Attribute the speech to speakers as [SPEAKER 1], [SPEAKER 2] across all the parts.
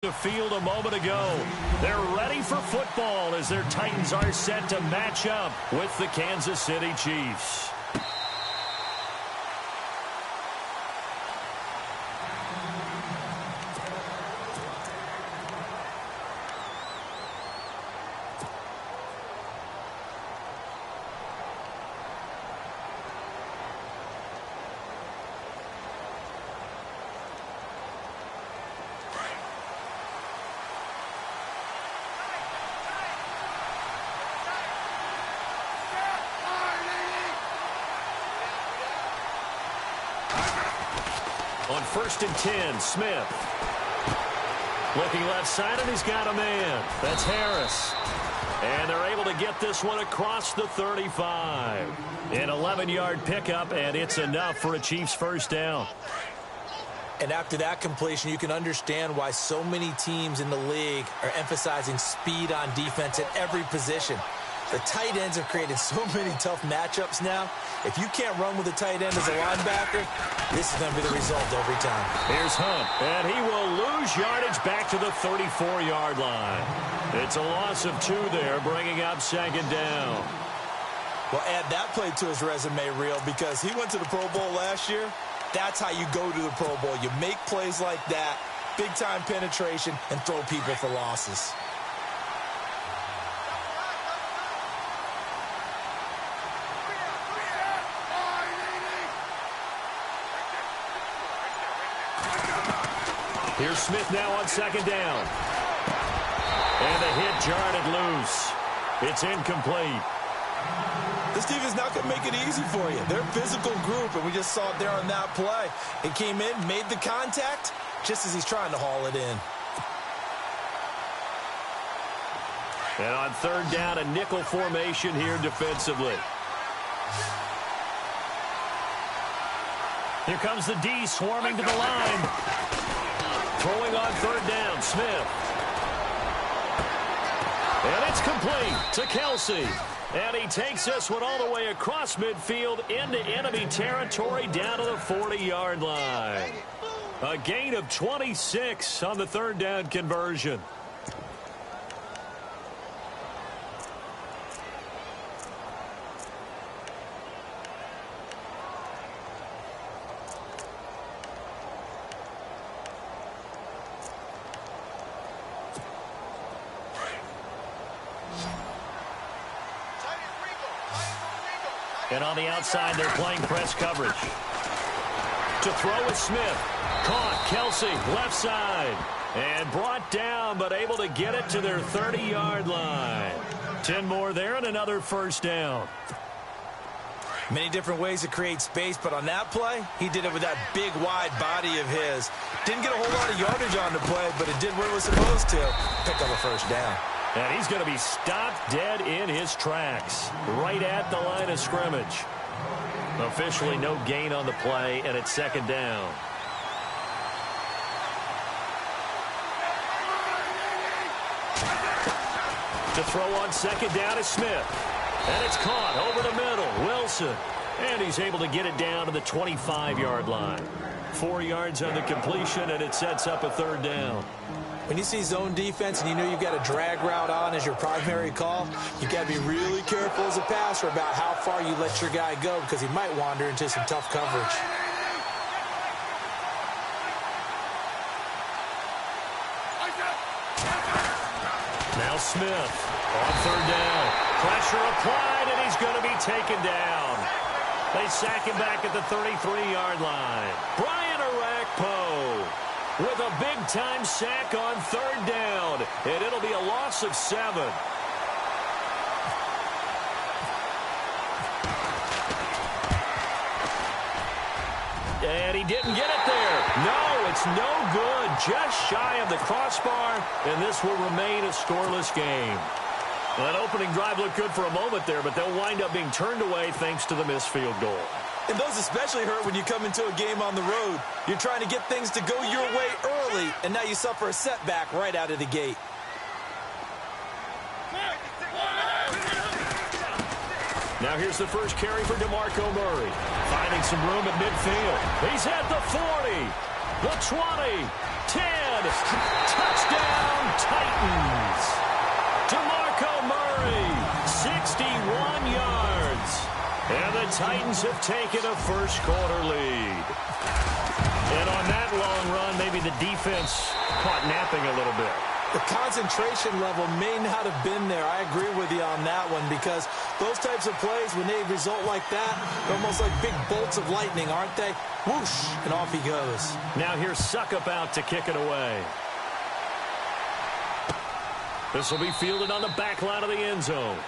[SPEAKER 1] The field a moment ago. They're ready for football as their Titans are set to match up with the Kansas City Chiefs. On 1st and 10, Smith. Looking left side, and he's got a man. That's Harris. And they're able to get this one across the 35. An 11-yard pickup, and it's enough for a Chiefs first down.
[SPEAKER 2] And after that completion, you can understand why so many teams in the league are emphasizing speed on defense at every position. The tight ends have created so many tough matchups now. If you can't run with a tight end as a linebacker, this is going to be the result every time.
[SPEAKER 1] Here's Hunt, and he will lose yardage back to the 34-yard line. It's a loss of 2 there, bringing up 2nd down.
[SPEAKER 2] Well, add that play to his resume reel because he went to the Pro Bowl last year. That's how you go to the Pro Bowl. You make plays like that, big-time penetration, and throw people for losses.
[SPEAKER 1] Here's Smith now on 2nd down. And the hit jarred it loose. It's incomplete.
[SPEAKER 2] This defense is not going to make it easy for you. They're a physical group, and we just saw it there on that play. It came in, made the contact, just as he's trying to haul it in.
[SPEAKER 1] And on 3rd down, a nickel formation here defensively. Here comes the D swarming to the line. Throwing on 3rd down, Smith. And it's complete to Kelsey. And he takes this one all the way across midfield into enemy territory down to the 40-yard line. A gain of 26 on the 3rd down conversion. And on the outside, they're playing press coverage. To throw is Smith. Caught, Kelsey, left side. And brought down, but able to get it to their 30-yard line. 10 more there and another 1st down.
[SPEAKER 2] Many different ways to create space, but on that play, he did it with that big, wide body of his. Didn't get a whole lot of yardage on the play, but it did what it was supposed to. Pick up a 1st down.
[SPEAKER 1] And he's going to be stopped dead in his tracks, right at the line of scrimmage. Officially no gain on the play, and it's 2nd down. To throw on 2nd down is Smith. And it's caught over the middle, Wilson. And he's able to get it down to the 25-yard line. 4 yards on the completion, and it sets up a 3rd down.
[SPEAKER 2] When you see zone defense and you know you've got a drag route on as your primary call, you've got to be really careful as a passer about how far you let your guy go because he might wander into some tough coverage.
[SPEAKER 1] Now Smith on 3rd down. Pressure applied, and he's going to be taken down. They sack him back at the 33-yard line. Brian Arakpo with a big-time sack on 3rd down, and it'll be a loss of 7. And he didn't get it there. No, it's no good. Just shy of the crossbar, and this will remain a scoreless game. Well, that opening drive looked good for a moment there, but they'll wind up being turned away thanks to the missed field goal.
[SPEAKER 2] And those especially hurt when you come into a game on the road. You're trying to get things to go your way early, and now you suffer a setback right out of the gate.
[SPEAKER 1] Now here's the first carry for DeMarco Murray. Finding some room at midfield. He's at the 40, the 20, 10. good. Touchdown, Titans. DeMarco Murray, 61 yards. And the Titans have taken a first-quarter lead. And on that long run, maybe the defense caught napping a little bit.
[SPEAKER 2] The concentration level may not have been there. I agree with you on that one, because those types of plays, when they result like that, they're almost like big bolts of lightning, aren't they? Whoosh, and off he goes.
[SPEAKER 1] Now here's Suckup out to kick it away. This will be fielded on the back line of the end zone.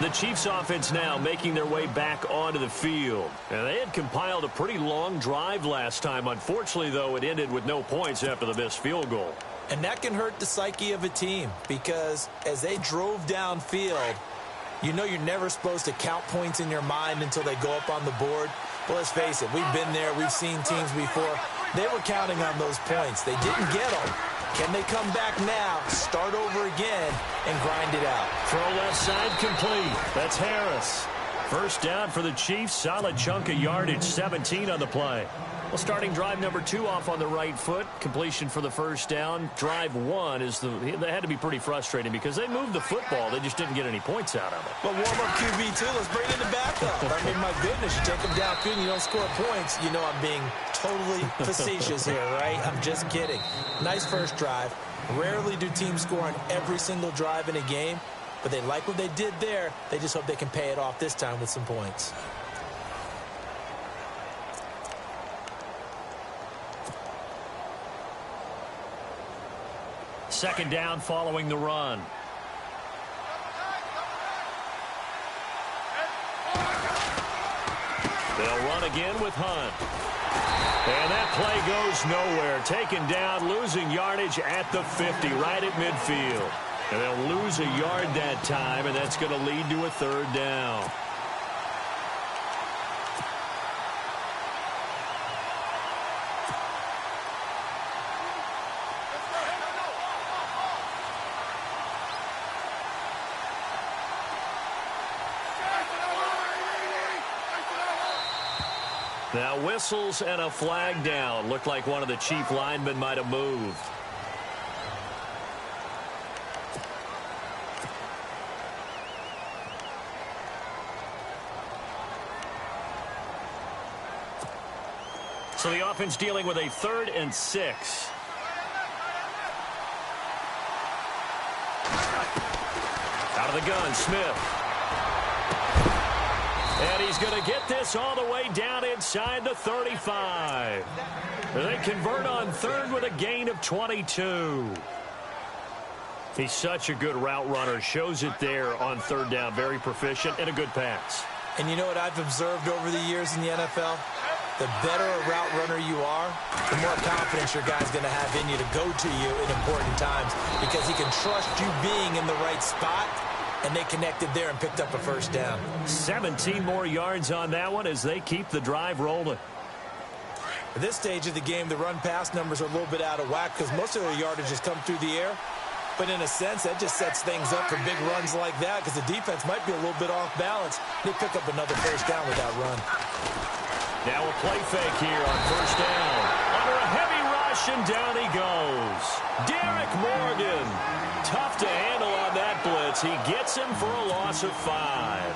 [SPEAKER 1] The Chiefs offense now making their way back onto the field. And they had compiled a pretty long drive last time. Unfortunately, though, it ended with no points after the missed field goal.
[SPEAKER 2] And that can hurt the psyche of a team, because as they drove downfield, you know you're never supposed to count points in your mind until they go up on the board. But let's face it, we've been there. We've seen teams before. They were counting on those points. They didn't get them. Can they come back now, start over again, and grind it out?
[SPEAKER 1] Throw left side complete. That's Harris. First down for the Chiefs. Solid chunk of yardage, 17 on the play. Well, starting drive number 2 off on the right foot. Completion for the first down. Drive 1 they had to be pretty frustrating because they moved the football. They just didn't get any points out of it.
[SPEAKER 2] But warm-up QB2, let's bring in the backup. I mean, my goodness, you take them downfield and you don't score points. You know I'm being totally facetious here, right? I'm just kidding. Nice first drive. Rarely do teams score on every single drive in a game, but they like what they did there. They just hope they can pay it off this time with some points.
[SPEAKER 1] Second down following the run. They'll run again with Hunt. And that play goes nowhere. Taken down, losing yardage at the 50, right at midfield. And they'll lose a yard that time, and that's going to lead to a third down. Now whistles and a flag down. Looked like one of the Chief linemen might have moved. So the offense dealing with a 3rd and 6. Out of the gun, Smith. And he's going to get this all the way down inside the 35. They convert on 3rd with a gain of 22. He's such a good route runner. Shows it there on 3rd down. Very proficient and a good pass.
[SPEAKER 2] And you know what I've observed over the years in the NFL? The better a route runner you are, the more confidence your guy's going to have in you to go to you in important times, because he can trust you being in the right spot. And they connected there and picked up a first down.
[SPEAKER 1] 17 more yards on that one as they keep the drive rolling.
[SPEAKER 2] At this stage of the game, the run-pass numbers are a little bit out of whack because most of their yardage has come through the air. But in a sense, that just sets things up for big runs like that because the defense might be a little bit off balance. They pick up another first down with that run.
[SPEAKER 1] Now a play fake here on first down. Under a heavy rush, and down he goes. Derek Morgan. Tough to handle on that blitz. He gets him for a loss of 5.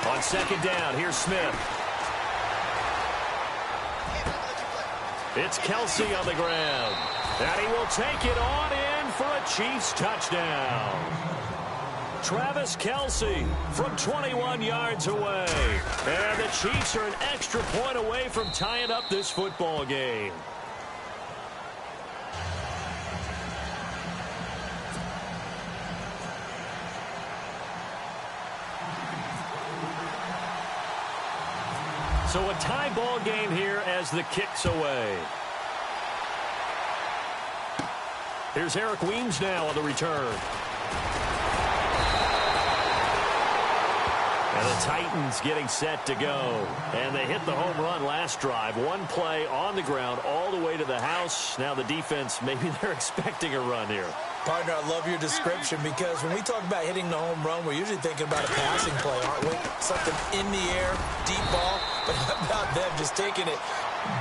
[SPEAKER 1] On second down, here's Smith. It's Kelsey on the ground. And he will take it on in for a Chiefs touchdown. Travis Kelsey from 21 yards away. And the Chiefs are an extra point away from tying up this football game. So a tie ball game here as the kick's away. Here's Eric Weems now on the return. And the Titans getting set to go. And they hit the home run last drive. One play on the ground all the way to the house. Now the defense, maybe they're expecting a run here.
[SPEAKER 2] Partner, I love your description because when we talk about hitting the home run, we're usually thinking about a passing play, aren't we? Something in the air, deep ball. But how about them just taking it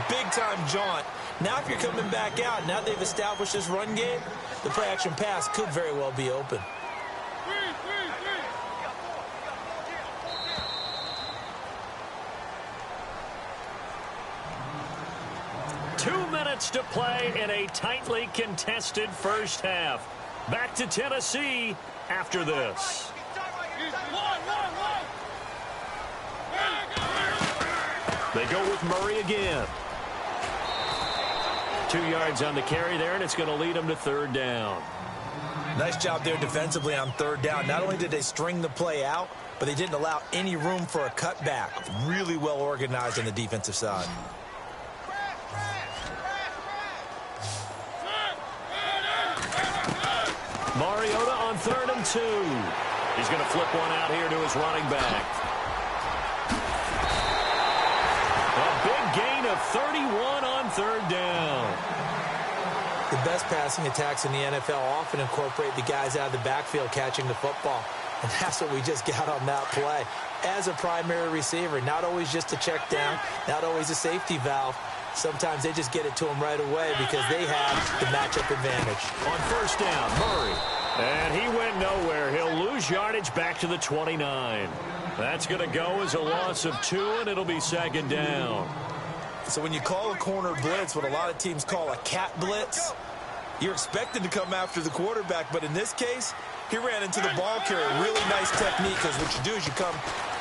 [SPEAKER 2] big-time jaunt? Now if you're coming back out, now they've established this run game, the play-action pass could very well be open.
[SPEAKER 1] Two minutes to play in a tightly contested first half. Back to Tennessee after this. They go with Murray again. 2 yards on the carry there, and it's going to lead them to third down.
[SPEAKER 2] Nice job there defensively on third down. Not only did they string the play out, but they didn't allow any room for a cutback. Really well organized on the defensive side.
[SPEAKER 1] Mariota on 3rd and 2. He's going to flip one out here to his running back. A big gain of 31 on third down.
[SPEAKER 2] The best passing attacks in the NFL often incorporate the guys out of the backfield catching the football. And that's what we just got on that play. As a primary receiver, not always just a check down, not always a safety valve. Sometimes they just get it to him right away because they have the matchup advantage.
[SPEAKER 1] On first down, Murray. And he went nowhere. He'll lose yardage back to the 29. That's going to go as a loss of 2, and it'll be second down.
[SPEAKER 2] So when you call a corner blitz, what a lot of teams call a cat blitz, you're expected to come after the quarterback. But in this case, he ran into the ball carrier. Really nice technique, because what you do is you come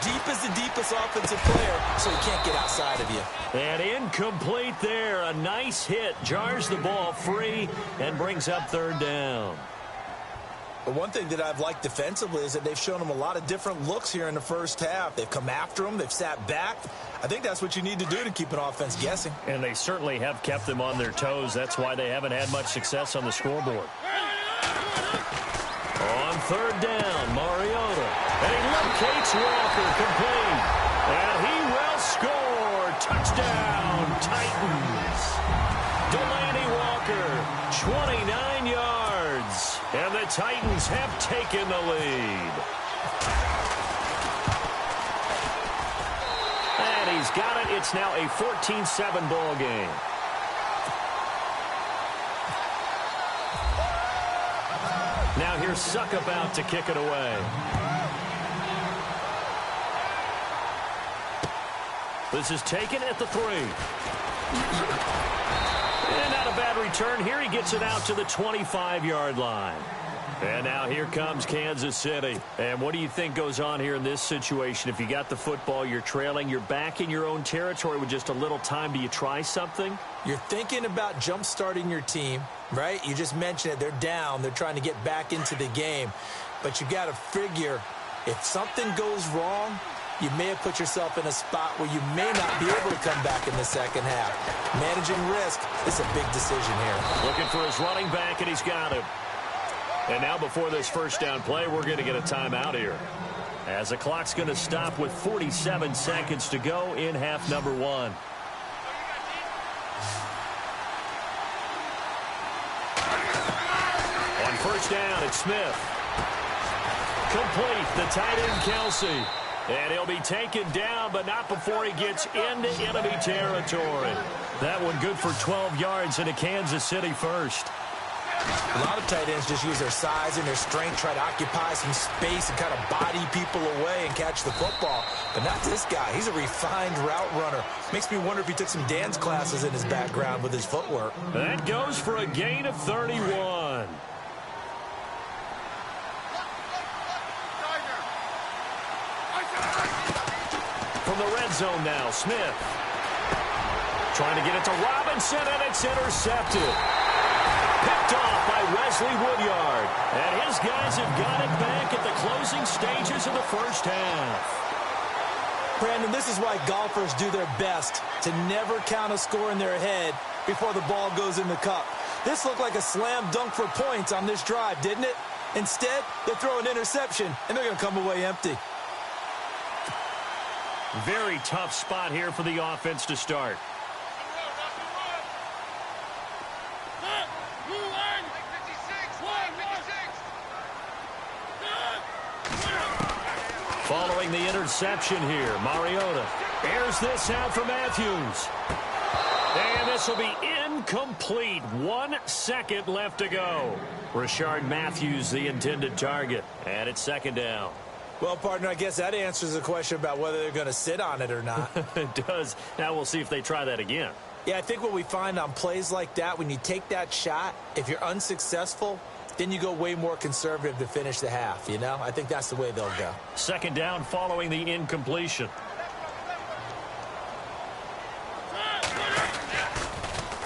[SPEAKER 2] deep as the deepest offensive player so he can't get outside of you.
[SPEAKER 1] And incomplete there. A nice hit. Jars the ball free and brings up third down.
[SPEAKER 2] But one thing that I've liked defensively is that they've shown them a lot of different looks here in the first half. They've come after them. They've sat back. I think that's what you need to do to keep an offense guessing.
[SPEAKER 1] And they certainly have kept them on their toes. That's why they haven't had much success on the scoreboard. On third down, Mariota. And he locates Walker, complete. And he will score. Touchdown, Titans. Delaney Walker, 29 yards. And the Titans have taken the lead. And he's got it. It's now a 14-7 ball game. Now here's Suckup out to kick it away. This is taken at the 3. And not a bad return here. He gets it out to the 25-yard line. And now here comes Kansas City. And what do you think goes on here in this situation? If you got the football, you're trailing, you're back in your own territory with just a little time. Do you try something?
[SPEAKER 2] You're thinking about jump-starting your team, right? You just mentioned it. They're down. They're trying to get back into the game. But you got to figure if something goes wrong, you may have put yourself in a spot where you may not be able to come back in the second half. Managing risk is a big decision here.
[SPEAKER 1] Looking for his running back, and he's got him. And now before this first down play, we're going to get a timeout here, as the clock's going to stop with 47 seconds to go in half number 1. On first down, it's Smith. Complete, the tight end, Kelsey. And he'll be taken down, but not before he gets into enemy territory. That one good for 12 yards into Kansas City first.
[SPEAKER 2] A lot of tight ends just use their size and their strength, try to occupy some space and kind of body people away and catch the football. But not this guy. He's a refined route runner. Makes me wonder if he took some dance classes in his background with his footwork.
[SPEAKER 1] That goes for a gain of 31. From the red zone now, Smith. Trying to get it to Robinson, and it's intercepted. Picked off by Wesley Woodyard. And his guys have got it back at the closing stages of the first half.
[SPEAKER 2] Brandon, this is why golfers do their best to never count a score in their head before the ball goes in the cup. This looked like a slam dunk for points on this drive, didn't it? Instead, they throw an interception, and they're going to come away empty.
[SPEAKER 1] Very tough spot here for the offense to start. Following the interception here, Mariota airs this out for Matthews. And this will be incomplete. 1 second left to go. Rashard Matthews, the intended target. And it's second down.
[SPEAKER 2] Well, partner, I guess that answers the question about whether they're going to sit on it or not.
[SPEAKER 1] It does. Now we'll see if they try that again.
[SPEAKER 2] Yeah, I think what we find on plays like that, when you take that shot, if you're unsuccessful, then you go way more conservative to finish the half, you know? I think that's the way they'll go.
[SPEAKER 1] Second down following the incompletion.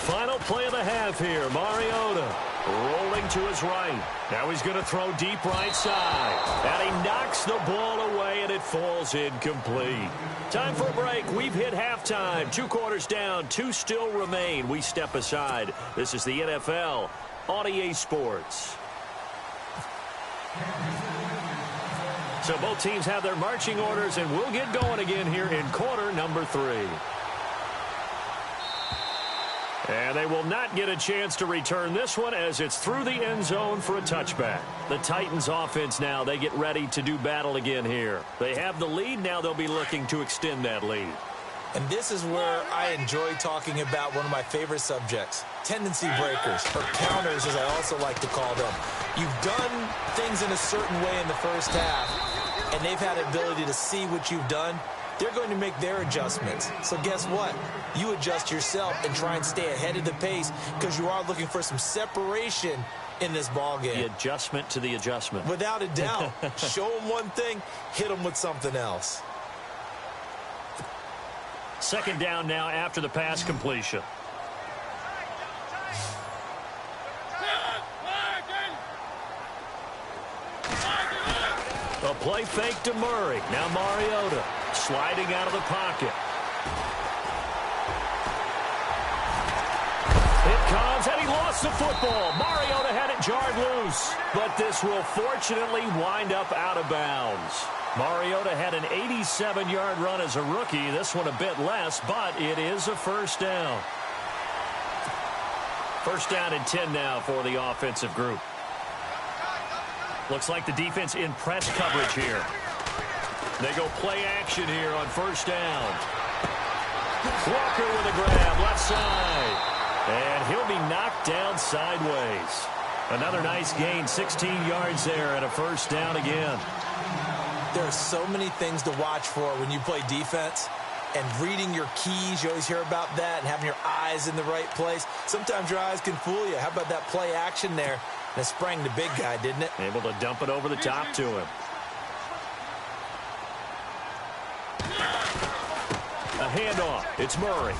[SPEAKER 1] Final play of the half here. Mariota rolling to his right. Now he's going to throw deep right side. And he knocks the ball away, and it falls incomplete. Time for a break. We've hit halftime. 2 quarters down. 2 still remain. We step aside. This is the NFL on EA Sports. So both teams have their marching orders, and we'll get going again here in quarter number 3. And they will not get a chance to return this one as it's through the end zone for a touchback. The Titans offense now, they get ready to do battle again here. They have the lead. Now they'll be looking to extend that lead.
[SPEAKER 2] And this is where I enjoy talking about one of my favorite subjects, tendency breakers, or counters as I also like to call them. You've done things in a certain way in the first half, and they've had the ability to see what you've done. They're going to make their adjustments. So guess what? You adjust yourself and try and stay ahead of the pace because you are looking for some separation in this ball game.
[SPEAKER 1] The adjustment to the adjustment.
[SPEAKER 2] Without a doubt. Show them one thing, hit them with something else.
[SPEAKER 1] Second down now after the pass completion. A play fake to Murray. Now Mariota sliding out of the pocket. It comes, and he lost the football. Mariota had it jarred loose, but this will fortunately wind up out of bounds. Mariota had an 87-yard run as a rookie. This one a bit less, but it is a first down. First down and 10 now for the offensive group. Looks like the defense in press coverage here. They go play action here on first down. Walker with a grab, left side. And he'll be knocked down sideways. Another nice gain, 16 yards there and a first down again.
[SPEAKER 2] There are so many things to watch for when you play defense. And reading your keys, you always hear about that, and having your eyes in the right place. Sometimes your eyes can fool you. How about that play action there? That sprang the big guy, didn't it?
[SPEAKER 1] Able to dump it over the top to him. A handoff. It's Murray.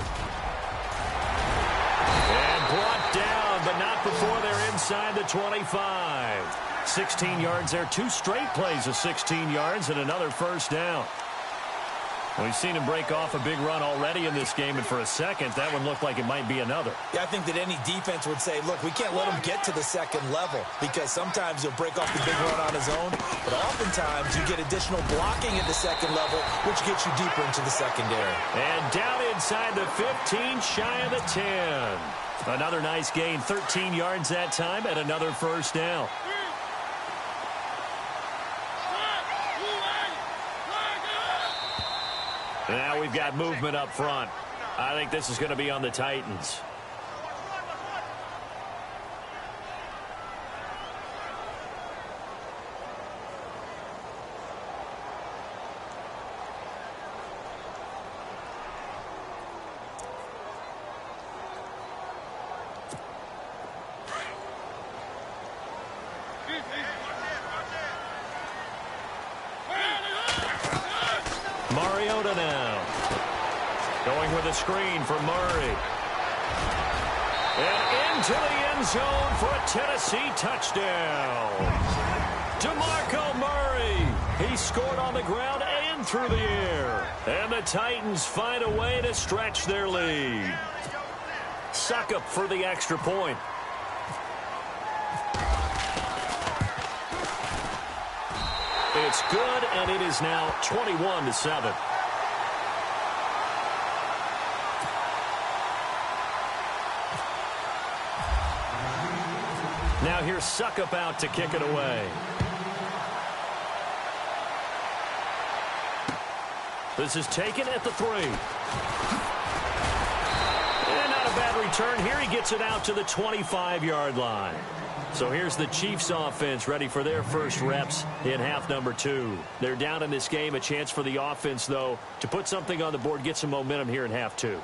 [SPEAKER 1] And brought down, but not before they're inside the 25. 16 yards there. 2 straight plays of 16 yards and another first down. We've seen him break off a big run already in this game, and for a second, that one looked like it might be another.
[SPEAKER 2] Yeah, I think that any defense would say, look, we can't let him get to the second level because sometimes he'll break off the big run on his own, but oftentimes you get additional blocking at the second level, which gets you deeper into the secondary.
[SPEAKER 1] And down inside the 15, shy of the 10. Another nice gain, 13 yards that time, and another first down. Now we've got movement up front. I think this is going to be on the Titans. Mariota now. Going with a screen for Murray. And into the end zone for a Tennessee touchdown. DeMarco Murray. He scored on the ground and through the air. And the Titans find a way to stretch their lead. Suckup for the extra point. It's good, and it is now 21-7. Now here's Suckup out to kick it away. This is taken at the 3. And not a bad return here. He gets it out to the 25-yard line. So here's the Chiefs offense ready for their first reps in half number 2. They're down in this game. A chance for the offense, though, to put something on the board, get some momentum here in half 2.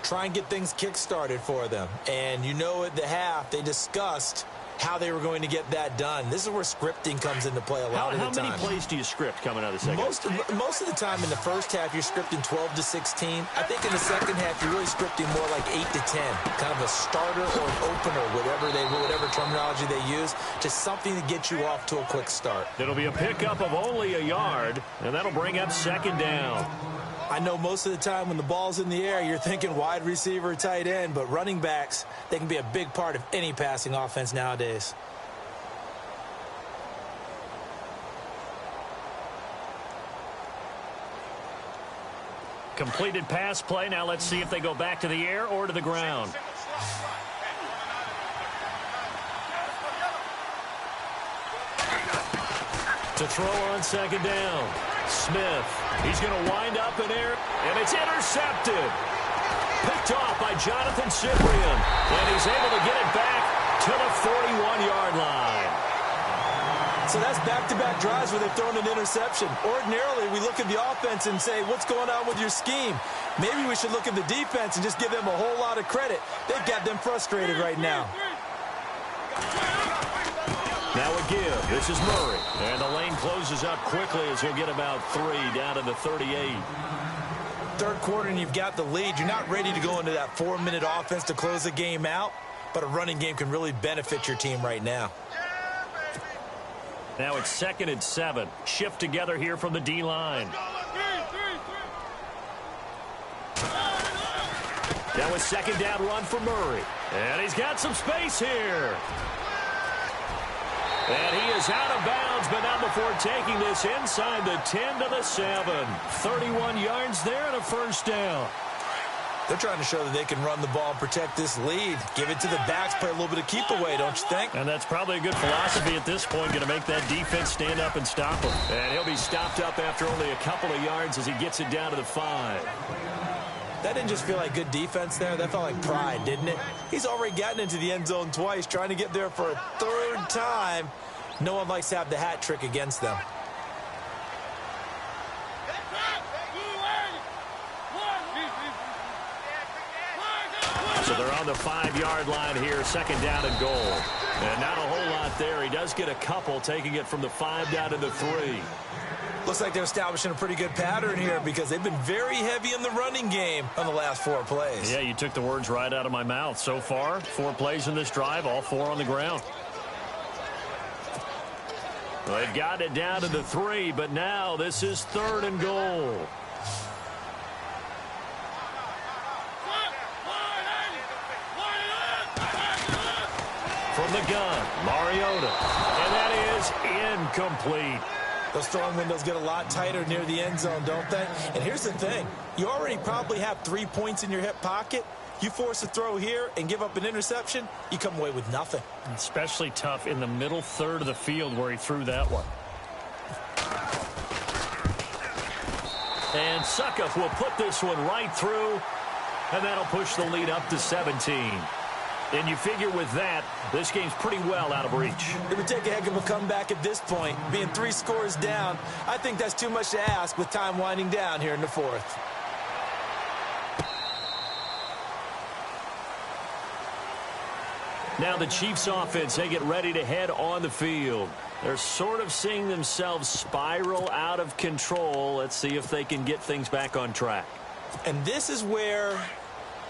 [SPEAKER 2] Try and get things kick-started for them. And you know at the half, they discussed how they were going to get that done. This is where scripting comes into play a lot of the time.
[SPEAKER 1] How many plays do you script coming out of the second?
[SPEAKER 2] Most of the time in the first half, you're scripting 12 to 16. I think in the second half, you're really scripting more like 8 to 10. Kind of a starter or an opener, whatever terminology they use, just something to get you off to a quick start.
[SPEAKER 1] It'll be a pickup of only a yard, and that'll bring up second down.
[SPEAKER 2] I know most of the time when the ball's in the air, you're thinking wide receiver, tight end, but running backs, they can be a big part of any passing offense nowadays.
[SPEAKER 1] Completed pass play. Now let's see if they go back to the air or to the ground. To throw on second down. Smith. He's going to wind up in air, and it's intercepted. Picked off by Jonathan Cyprien, and he's able to get it back to the 41-yard line.
[SPEAKER 2] So that's back-to-back drives where they've thrown an interception. Ordinarily, we look at the offense and say, what's going on with your scheme? Maybe we should look at the defense and just give them a whole lot of credit. They've got them frustrated right now.
[SPEAKER 1] Now a give. This is Murray. And the lane closes up quickly as he'll get about 3 down to the 38.
[SPEAKER 2] Third quarter and you've got the lead. You're not ready to go into that 4-minute offense to close the game out, but a running game can really benefit your team right now.
[SPEAKER 1] Now it's 2nd and 7. Shift together here from the D-line. That was second down run for Murray. And he's got some space here. And he is out of bounds, but not before taking this inside the 10 to the 7. 31 yards there and a first down.
[SPEAKER 2] They're trying to show that they can run the ball and protect this lead. Give it to the backs, play a little bit of keep away, don't you think?
[SPEAKER 1] And that's probably a good philosophy at this point, going to make that defense stand up and stop him. And he'll be stopped up after only a couple of yards as he gets it down to the 5.
[SPEAKER 2] That didn't just feel like good defense there. That felt like pride, didn't it? He's already gotten into the end zone twice, trying to get there for a 3rd time. No one likes to have the hat trick against them.
[SPEAKER 1] So they're on the 5-yard line here, 2nd down and goal. And not a whole lot there. He does get a couple, taking it from the 5 down to the 3.
[SPEAKER 2] Looks like they're establishing a pretty good pattern here because they've been very heavy in the running game on the last 4 plays.
[SPEAKER 1] Yeah, you took the words right out of my mouth. So far, 4 plays in this drive, all 4 on the ground. Well, they've got it down to the 3, but now this is 3rd and goal. From the gun, Mariota. And that is incomplete.
[SPEAKER 2] Those throwing windows get a lot tighter near the end zone, don't they? And here's the thing. You already probably have 3 points in your hip pocket. You force a throw here and give up an interception, you come away with nothing.
[SPEAKER 1] Especially tough in the middle third of the field where he threw that one. And Suckup will put this one right through, and that'll push the lead up to 17. And you figure with that, this game's pretty well out of reach.
[SPEAKER 2] It would take a heck of a comeback at this point. Being 3 scores down, I think that's too much to ask with time winding down here in the 4th.
[SPEAKER 1] Now the Chiefs offense, they get ready to head on the field. They're sort of seeing themselves spiral out of control. Let's see if they can get things back on track.
[SPEAKER 2] And this is where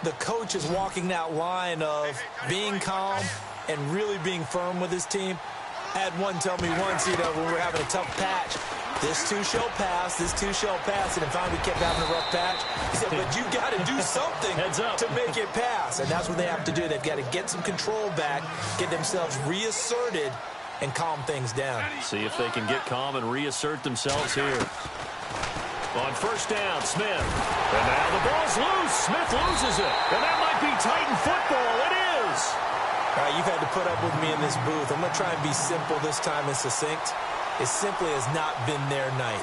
[SPEAKER 2] the coach is walking that line of being calm and really being firm with his team. I had one tell me once, when we were having a tough patch, this too shall pass, this too shall pass, and finally we kept having a rough patch. He said, but you got to do something to make it pass, and that's what they have to do. They've got to get some control back, get themselves reasserted, and calm things down.
[SPEAKER 1] See if they can get calm and reassert themselves here. On first down, Smith. And now the ball's loose. Smith loses it. And that might be Titan football. It is.
[SPEAKER 2] All right, you've had to put up with me in this booth. I'm going to try and be simple this time and succinct. It simply has not been their night.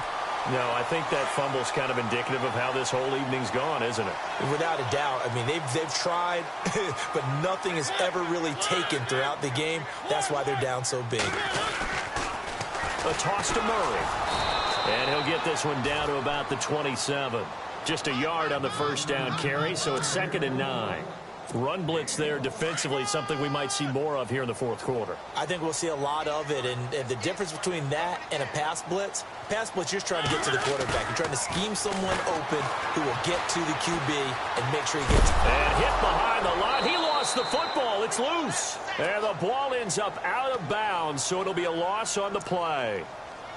[SPEAKER 1] No, I think that fumble's kind of indicative of how this whole evening's gone, isn't it?
[SPEAKER 2] Without a doubt. I mean, they've tried, but nothing is ever really taken throughout the game. That's why they're down so big.
[SPEAKER 1] A toss to Murray. And he'll get this one down to about the 27. Just a yard on the first down carry, so it's 2nd and 9. Run blitz there defensively, something we might see more of here in the fourth quarter.
[SPEAKER 2] I think we'll see a lot of it, and the difference between that and a pass blitz, you're just trying to get to the quarterback. You're trying to scheme someone open who will get to the QB and make sure he gets it.
[SPEAKER 1] And hit behind the line. He lost the football. It's loose. And the ball ends up out of bounds, so it'll be a loss on the play.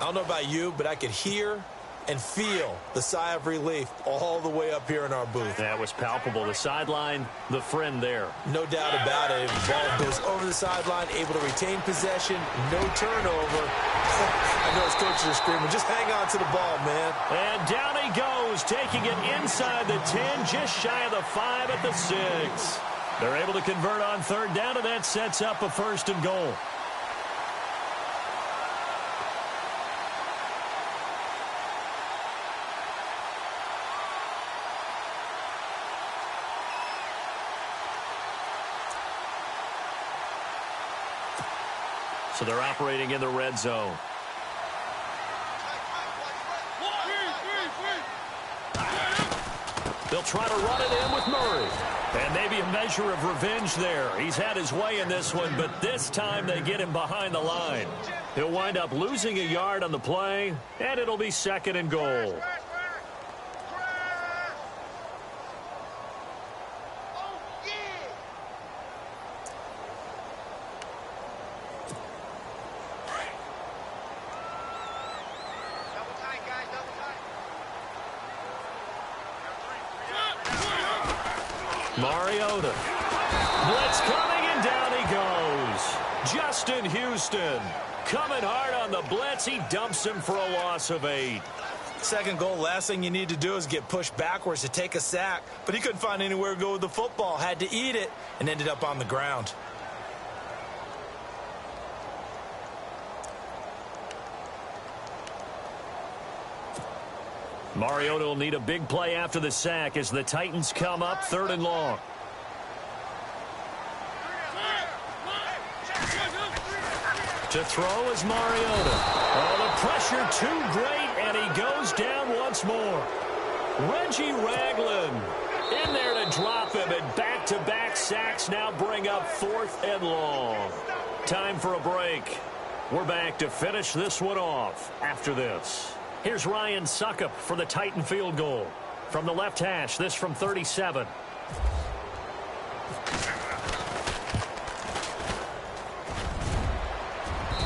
[SPEAKER 2] I don't know about you, but I could hear and feel the sigh of relief all the way up here in our booth.
[SPEAKER 1] That was palpable. The sideline, the friend there.
[SPEAKER 2] No doubt about it. The ball goes over the sideline, able to retain possession, no turnover. I know his coaches are screaming, just hang on to the ball, man.
[SPEAKER 1] And down he goes, taking it inside the 10, just shy of the 5 at the 6. They're able to convert on 3rd down, and that sets up a 1st and goal. So they're operating in the red zone. They'll try to run it in with Murray. And maybe a measure of revenge there. He's had his way in this one, but this time they get him behind the line. He'll wind up losing a yard on the play, and it'll be 2nd and goal. Mariota. Blitz coming, and down he goes. Justin Houston coming hard on the blitz. He dumps him for a loss of 8.
[SPEAKER 2] 2nd goal, last thing you need to do is get pushed backwards to take a sack. But he couldn't find anywhere to go with the football. Had to eat it and ended up on the ground.
[SPEAKER 1] Mariota will need a big play after the sack as the Titans come up 3rd and long. To throw is Mariota. Oh, the pressure too great, and he goes down once more. Reggie Ragland in there to drop him, and back-to-back sacks now bring up 4th and long. Time for a break. We're back to finish this one off after this. Here's Ryan Suckup for the Titan field goal. From the left hash, this from 37.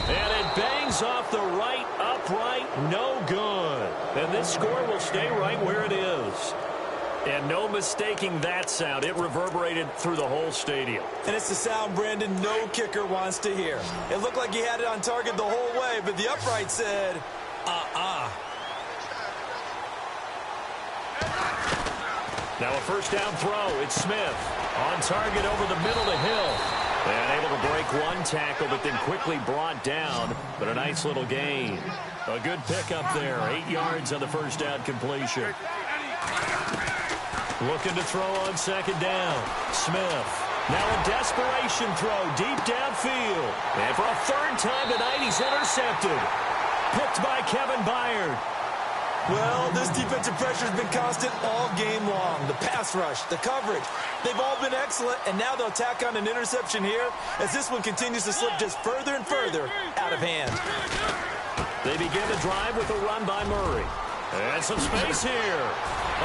[SPEAKER 1] And it bangs off the right upright, no good. And this score will stay right where it is. And no mistaking that sound. It reverberated through the whole stadium.
[SPEAKER 2] And it's the sound, Brandon, no kicker wants to hear. It looked like he had it on target the whole way, but the upright said,
[SPEAKER 1] Now a 1st down throw. It's Smith on target over the middle to Hill. And able to break one tackle, but then quickly brought down. But a nice little gain. A good pickup there. 8 yards on the 1st down completion. Looking to throw on 2nd down. Smith. Now a desperation throw deep downfield. And for a 3rd time tonight, he's intercepted. Picked by Kevin Byard.
[SPEAKER 2] Well, this defensive pressure has been constant all game long. The pass rush, the coverage, they've all been excellent, and now they'll tack on an interception here as this one continues to slip just further and further out of hand.
[SPEAKER 1] They begin the drive with a run by Murray. And some space here.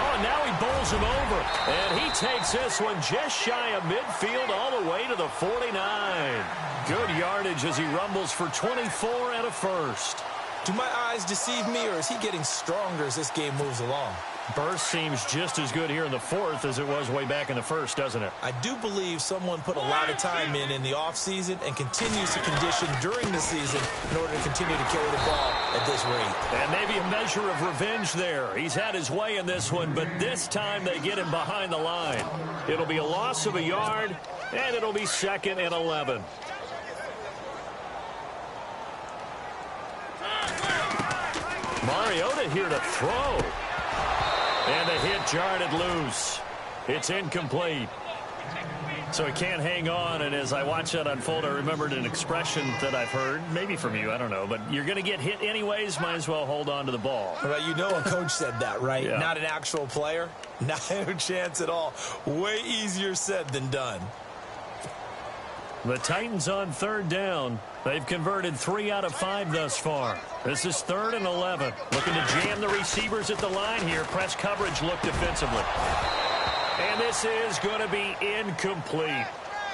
[SPEAKER 1] Oh, and now he bowls him over. And he takes this one just shy of midfield all the way to the 49. Good yardage as he rumbles for 24 and a 1st.
[SPEAKER 2] Do my eyes deceive me, or is he getting stronger as this game moves along?
[SPEAKER 1] Burst seems just as good here in the fourth as it was way back in the first, doesn't it?
[SPEAKER 2] I do believe someone put a lot of time in the offseason and continues to condition during the season in order to continue to carry the ball at this rate.
[SPEAKER 1] And maybe a measure of revenge there. He's had his way in this one, but this time they get him behind the line. It'll be a loss of a yard, and it'll be 2nd and 11. Mariota here to throw. And the hit jarred it loose. It's incomplete. So he can't hang on, and as I watch that unfold, I remembered an expression that I've heard, maybe from you, I don't know, but you're going to get hit anyways, might as well hold on to the ball.
[SPEAKER 2] Well, you know a coach said that, right?
[SPEAKER 1] Yeah.
[SPEAKER 2] Not an actual player. Not a chance at all. Way easier said than done.
[SPEAKER 1] The Titans on 3rd down. They've converted 3 out of 5 thus far. This is 3rd and 11. Looking to jam the receivers at the line here. Press coverage look defensively. And this is going to be incomplete.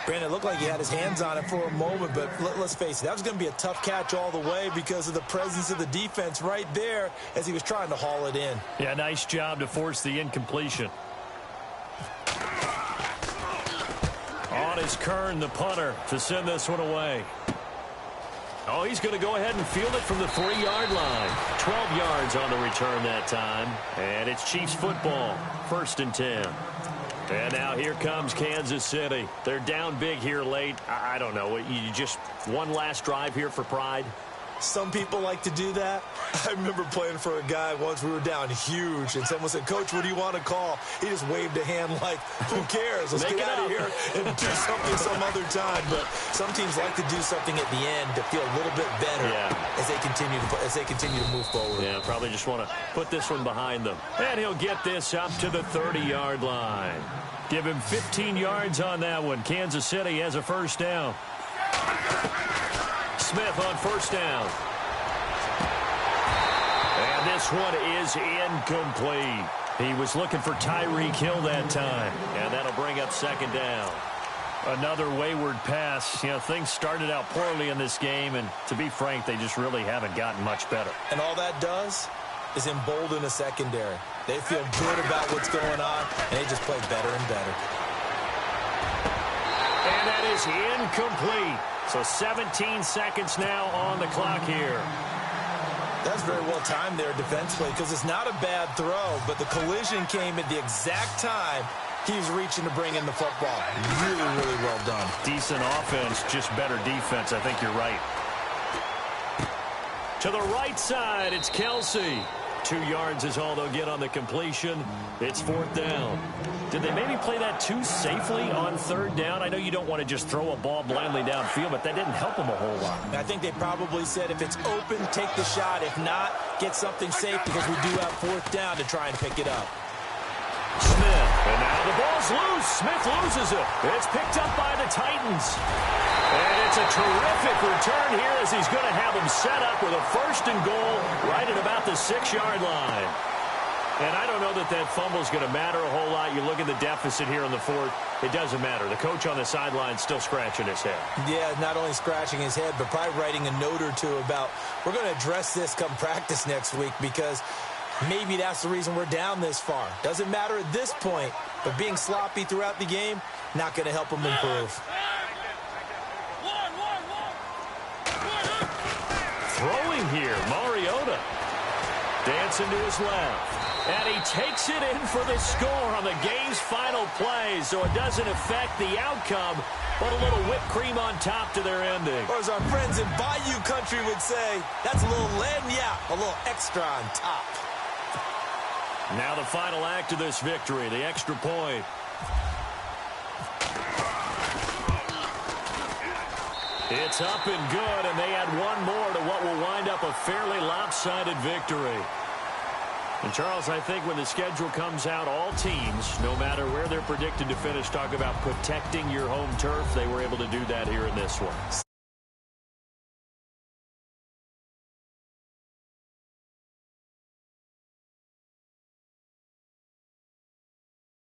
[SPEAKER 2] Brandon, it looked like he had his hands on it for a moment, but let's face it, that was going to be a tough catch all the way because of the presence of the defense right there as he was trying to haul it in.
[SPEAKER 1] Yeah, nice job to force the incompletion. On is Kern, the punter, to send this one away. Oh, he's going to go ahead and field it from the 3-yard line. 12 yards on the return that time. And it's Chiefs football. 1st and 10. And now here comes Kansas City. They're down big here late. I don't know. You just one last drive here for pride?
[SPEAKER 2] Some people like to do that. I remember playing for a guy once. We were down huge, and someone said, "Coach, what do you want to call?" He just waved a hand like, "Who cares? Let's get out of here and do something some other time." But some teams like to do something at the end to feel a little bit better as they continue to move forward.
[SPEAKER 1] Yeah, probably just want to put this one behind them. And he'll get this up to the 30-yard line. Give him 15 yards on that one. Kansas City has a 1st down. Smith on 1st down. And this one is incomplete. He was looking for Tyreek Hill that time. And that'll bring up 2nd down. Another wayward pass. You know, things started out poorly in this game, and to be frank, they just really haven't gotten much better.
[SPEAKER 2] And all that does is embolden a secondary. They feel good about what's going on, and they just play better and better.
[SPEAKER 1] And that is incomplete. So 17 seconds now on the clock here.
[SPEAKER 2] That's very well timed there defensively because it's not a bad throw, but the collision came at the exact time he was reaching to bring in the football. Really, really well done.
[SPEAKER 1] Decent offense, just better defense. I think you're right. To the right side, it's Kelsey. 2 yards is all they'll get on the completion. It's 4th down. Did they maybe play that too safely on 3rd down? I know you don't want to just throw a ball blindly downfield, but that didn't help them a whole lot.
[SPEAKER 2] I think they probably said if it's open, take the shot. If not, get something safe because we do have 4th down to try and pick it up.
[SPEAKER 1] Smith, and now the ball's loose. Smith loses it. It's picked up by the Titans. And it's a terrific return here as he's going to have him set up with a 1st and goal right at about the 6-yard line. And I don't know that that fumble is going to matter a whole lot. You look at the deficit here in the 4th. It doesn't matter. The coach on the sideline is still scratching his head.
[SPEAKER 2] Yeah, not only scratching his head, but probably writing a note or two about we're going to address this come practice next week because maybe that's the reason we're down this far. Doesn't matter at this point, but being sloppy throughout the game, not going to help them improve.
[SPEAKER 1] Throwing here, Mariota. Dancing to his left. And he takes it in for the score on the game's final play, so it doesn't affect the outcome, but a little whipped cream on top to their ending.
[SPEAKER 2] Or as our friends in Bayou Country would say, that's a little lagniappe, a little extra on top.
[SPEAKER 1] Now the final act of this victory, the extra point. It's up and good, and they add one more to what will wind up a fairly lopsided victory. And, Charles, I think when the schedule comes out, all teams, no matter where they're predicted to finish, talk about protecting your home turf. They were able to do that here in this one.